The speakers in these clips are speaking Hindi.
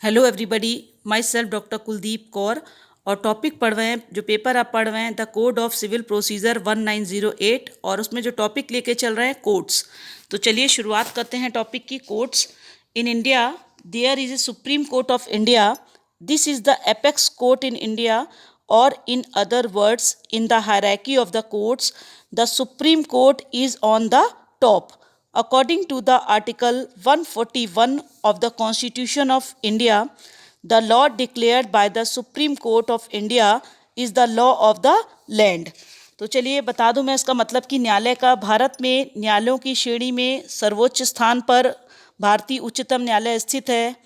Hello everybody, my self doctor Kuldeep Kaur. और टॉपिक पढ़ रहे हैं, जो पेपर आप पढ़ रहे हैं, the code of civil procedure 1908, और उसमें जो टॉपिक लेके चल रहे हैं कोर्ट्स। तो चलिए शुरुआत करते हैं टॉपिक की। Courts in India, there is a supreme court of India. This is the apex court in India, और in other words, in the hierarchy of the courts, the Supreme Court is on the top. According to the Article 141 of the Constitution of India, the law declared by the Supreme Court of India is the law of the land. तो चलिए बता दूं मैं इसका मतलब कि न्यायालय का भारत में न्यायालयों की श्रेणी में सर्वोच्च स्थान पर भारतीय उच्चतम न्यायालय स्थित है।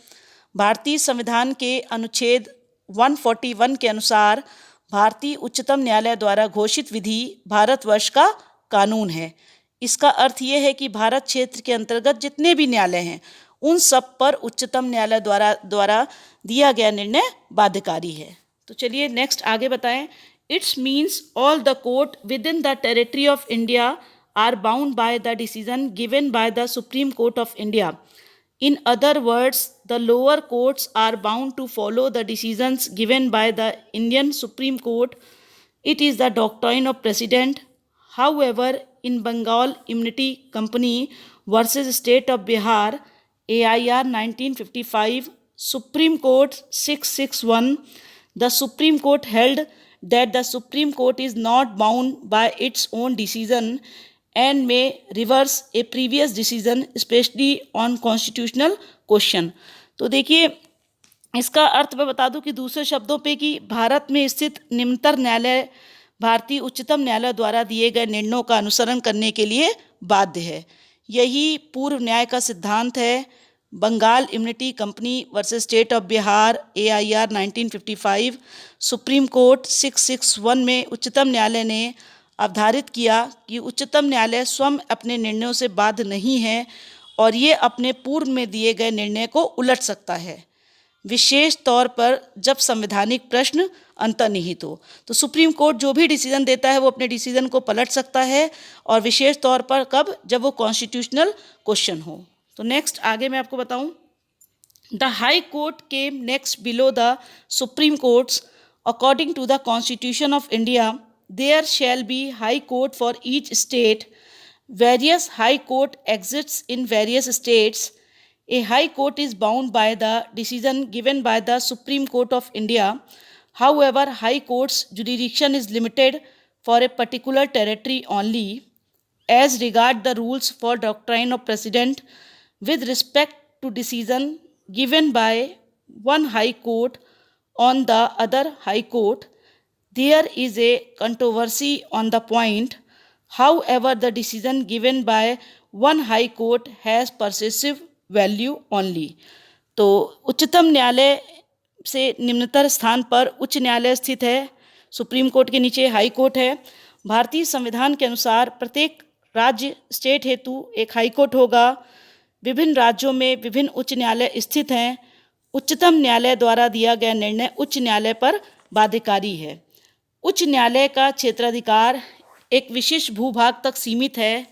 भारतीय संविधान के अनुच्छेद 141 के अनुसार भारतीय उच्चतम न्यायालय द्वारा घोषित विधि भारतवर्ष का कानून है। इसका अर्थ ये है कि भारत क्षेत्र के अंतर्गत जितने भी न्यायालय हैं उन सब पर उच्चतम न्यायालय द्वारा दिया गया निर्णय बाध्यकारी है। तो चलिए नेक्स्ट आगे बताएं। It's means all the court within the territory of India are bound by the decision given by the supreme court of India. In other words, the lower courts are bound to follow the decisions given by the Indian Supreme Court. It is the doctrine of precedent. However, in Bengal Immunity Company versus State of Bihar, AIR 1955, Supreme Court 661, the Supreme Court held that the Supreme Court is not bound by its own decision and may reverse a previous decision, especially on constitutional question. तो देखिए इसका अर्थ मैं बता दूं कि दूसरे शब्दों पे कि भारत में स्थित निम्नतर न्यायालय भारतीय उच्चतम न्यायालय द्वारा दिए गए निर्णयों का अनुसरण करने के लिए बाध्य है। यही पूर्व न्याय का सिद्धांत है। Bengal immunity company versus state of Bihar, AIR 1955, supreme court 661 में उच्चतम न्यायालय ने अवधारित किया कि उच्चतम न्यायालय स्वयं अपने निर्णयों से बाध्य नहीं है और ये अपने पूर्व में दिए गए निर्णय को उलट सकता है, विशेष तौर पर जब संवैधानिक प्रश्न अंतर्निहित हो। तो सुप्रीम कोर्ट जो भी डिसीजन देता है वो अपने डिसीजन को पलट सकता है, और विशेष तौर पर कब, जब वो कॉन्स्टिट्यूशनल क्वेश्चन हो। तो नेक्स्ट आगे मैं आपको बताऊं। The high court came next below the supreme courts. According to the constitution of India, there shall be high court for each state. Various high court exists in various states. A high court is bound by the decision given by the Supreme Court of India. However, high court's jurisdiction is limited for a particular territory only. As regard the rules for doctrine of precedent with respect to decision given by one high court on the other high court, there is a controversy on the point. However, the decision given by one high court has persuasive value only. तो उच्चतम न्यायालय से निम्नतर स्थान पर उच्च न्यायालय स्थित है। सुप्रीम कोर्ट के नीचे हाई कोर्ट है। भारतीय संविधान के अनुसार प्रत्येक राज्य स्टेट हेतु एक हाई कोर्ट होगा। विभिन्न राज्यों में विभिन्न उच्च न्यायालय स्थित हैं। उच्चतम न्यायालय द्वारा दिया गया निर्णय उच्च न्यायालय पर बाध्यकारी है। उच्च न्यायालय का क्षेत्राधिकार एक विशेष भूभाग तक सीमित है।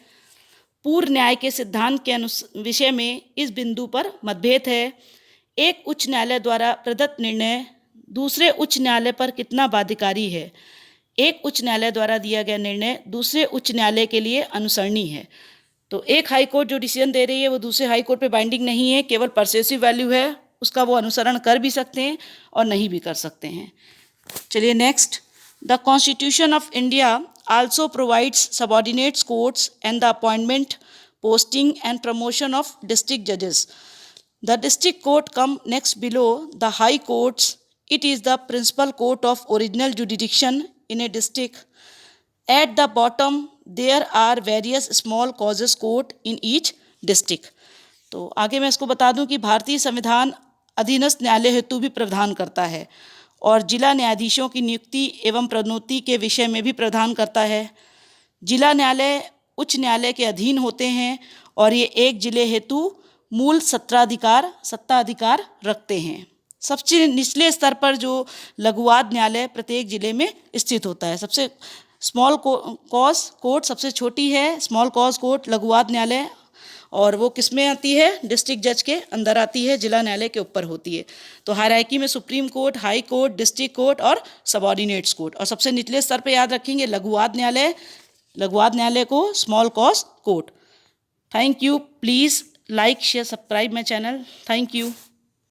पूर्व न्याय के सिद्धांत के विषय में इस बिंदु पर मतभेद है। एक उच्च न्यायालय द्वारा प्रदत्त निर्णय दूसरे उच्च न्यायालय पर कितना बाध्यकारी है। एक उच्च न्यायालय द्वारा दिया गया निर्णय दूसरे उच्च न्यायालय के लिए अनुसरणीय है। तो एक हाई कोर्ट जो डिसीजन दे रही है वो दूसरे हाई कोर्ट पे बाइंडिंग नहीं है, केवल परसेसिव वैल्यू है, उसका वो अनुसरण कर भी सकते हैं और नहीं भी कर सकते हैं। चलिए next. The Constitution of India also provides subordinate courts and the appointment, posting and promotion of district judges. The district court come next below the high courts. It is the principal court of original jurisdiction in a district. At the bottom there are various small causes court in each district. तो आगे मैं इसको बता दूं कि भारतीय संविधान अधीनस्थ न्यायालय हेतु भी प्रावधान करता है और जिला न्यायाधीशों की नियुक्ति एवं पदोन्नति के विषय में भी प्रावधान करता है। जिला न्यायालय उच्च न्यायालय के अधीन होते हैं और ये एक जिले हेतु मूल सत्ताधिकार रखते हैं। सबसे निचले स्तर पर जो लघुवाद न्यायालय प्रत्येक जिले में स्थित होता है। सबसे स्मॉल कॉज कोर्ट सबसे छोटी है, स्मॉल कॉज कोर्ट लघुवाद न्यायालय, और वो किस में आती है, डिस्ट्रिक्ट जज के अंदर आती है, जिला न्यायालय के ऊपर होती है। तो हायरार्की में supreme court, high court, district court और सबऑर्डिनेट्स कोर्ट। और सबसे निचले स्तर पे याद रखेंगे लघुवाद न्यायालय, लघुवाद न्यायालय को small cause court. Thank you. Please like share subscribe my channel. Thank you.